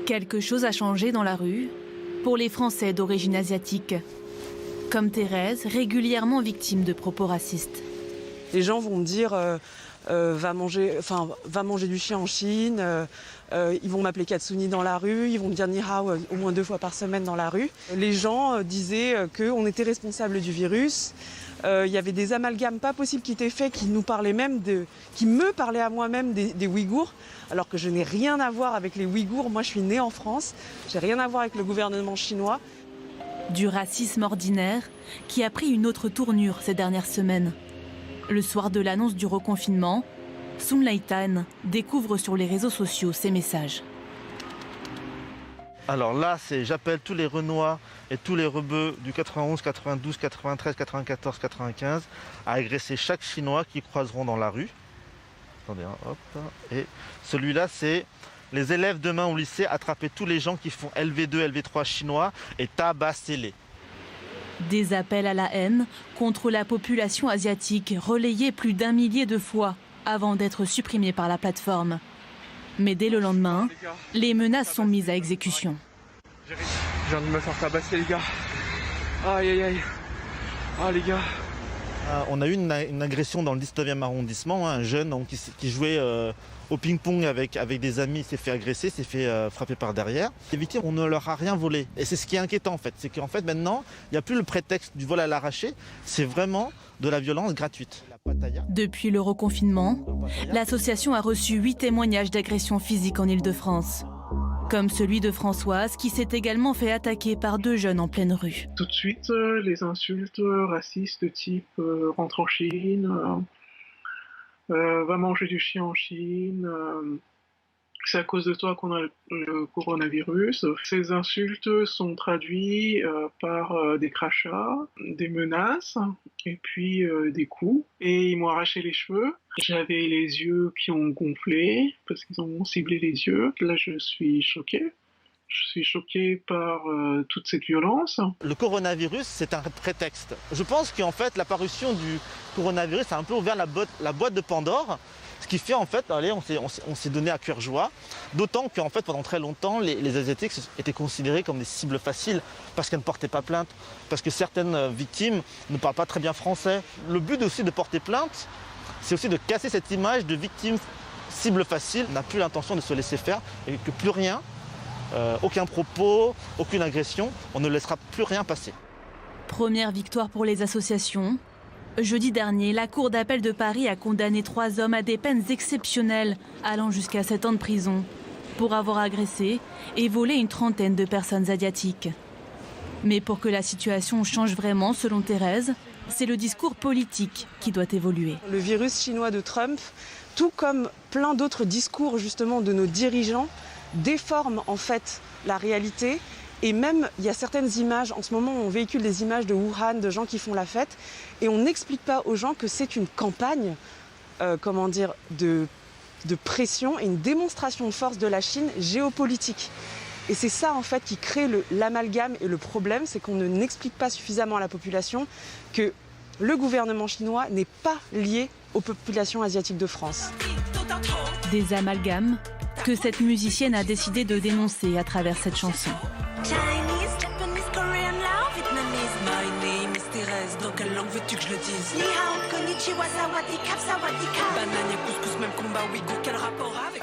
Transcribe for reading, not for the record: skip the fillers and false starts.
Quelque chose a changé dans la rue pour les Français d'origine asiatique, comme Thérèse, régulièrement victime de propos racistes. Les gens vont me dire va manger du chien en Chine, ils vont m'appeler Katsuni dans la rue, ils vont me dire Ni hao au moins 2 fois par semaine dans la rue. Les gens disaient qu'on était responsable du virus. Il y avait des amalgames pas possibles qui étaient faits, qui me parlaient à moi-même des Ouïghours, alors que je n'ai rien à voir avec les Ouïghours. Moi, je suis née en France, j'ai rien à voir avec le gouvernement chinois. Du racisme ordinaire qui a pris une autre tournure ces dernières semaines. Le soir de l'annonce du reconfinement, Sun Laitan découvre sur les réseaux sociaux ces messages. Alors là, j'appelle tous les Renois et tous les Rebeux du 91, 92, 93, 94, 95 à agresser chaque Chinois qu'ils croiseront dans la rue. Attendez, hein, hop. Et celui-là, c'est les élèves demain au lycée, attraper tous les gens qui font LV2, LV3 chinois et tabassez-les. Des appels à la haine contre la population asiatique relayés plus d'1 millier de fois avant d'être supprimés par la plateforme. Mais dès le lendemain, les menaces sont mises à exécution. Je viens de me faire tabasser, les gars. Aïe aïe aïe. Ah les gars. On a eu une agression dans le 19e arrondissement, un jeune qui jouait au ping-pong avec des amis s'est fait agresser, s'est fait frapper par derrière. Les victimes, on ne leur a rien volé. Et c'est ce qui est inquiétant en fait, c'est qu'en fait maintenant, il n'y a plus le prétexte du vol à l'arraché, c'est vraiment de la violence gratuite. Depuis le reconfinement, l'association a reçu 8 témoignages d'agressions physiques en Île-de-France. Comme celui de Françoise, qui s'est également fait attaquer par 2 jeunes en pleine rue. Tout de suite, les insultes racistes de type rentre en Chine, va manger du chien en Chine, c'est à cause de toi qu'on a le coronavirus. Ces insultes sont traduites par des crachats, des menaces et puis des coups. Et ils m'ont arraché les cheveux. J'avais les yeux qui ont gonflé parce qu'ils ont ciblé les yeux. Là, je suis choquée. Je suis choquée par toute cette violence. Le coronavirus, c'est un prétexte. Je pense qu'en fait, l'apparition du coronavirus a un peu ouvert la boîte de Pandore. Ce qui fait en fait, allez, on s'est donné à cœur joie. D'autant qu'en fait, pendant très longtemps, les Asiatiques étaient considérés comme des cibles faciles parce qu'elles ne portaient pas plainte, parce que certaines victimes ne parlent pas très bien français. Le but aussi de porter plainte, c'est aussi de casser cette image de victime cible facile. On n'a plus l'intention de se laisser faire et que plus rien, aucun propos, aucune agression, on ne laissera plus rien passer. Première victoire pour les associations. Jeudi dernier, la Cour d'appel de Paris a condamné 3 hommes à des peines exceptionnelles, allant jusqu'à 7 ans de prison, pour avoir agressé et volé une trentaine de personnes asiatiques. Mais pour que la situation change vraiment, selon Thérèse, c'est le discours politique qui doit évoluer. Le virus chinois de Trump, tout comme plein d'autres discours justement de nos dirigeants, déforme en fait la réalité. Et même, il y a certaines images, en ce moment, on véhicule des images de Wuhan, de gens qui font la fête, et on n'explique pas aux gens que c'est une campagne, de pression et une démonstration de force de la Chine géopolitique. Et c'est ça, en fait, qui crée l'amalgame et le problème, c'est qu'on n'explique pas suffisamment à la population que le gouvernement chinois n'est pas lié aux populations asiatiques de France. Des amalgames que cette musicienne a décidé de dénoncer à travers cette chanson. Chinese, Japanese, Korean, lao, Vietnamese. My name is Thérèse, dans quelle langue veux-tu que je le dise? Ni hao, konnichiwa, sawadee krap, sawadee krap. Banane, couscous, même combat ouïghour, quel rapport avec